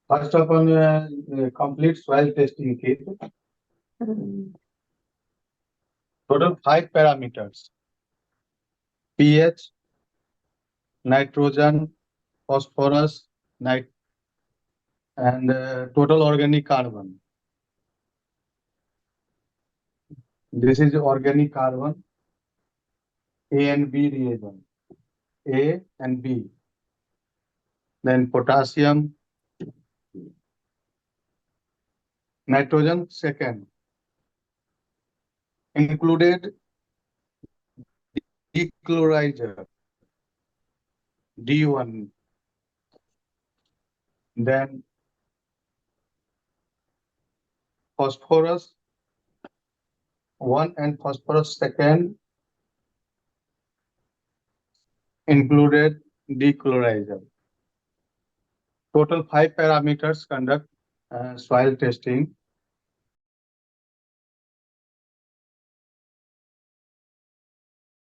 First of all, complete soil testing kit. Total 5 parameters: pH, nitrogen, phosphorus, and total organic carbon. This is organic carbon, A and B reagent, A and B. Then potassium, nitrogen second. Included dechlorizer, D1. Then phosphorus 1 and phosphorus second included dechlorizer. Total 5 parameters conduct soil testing.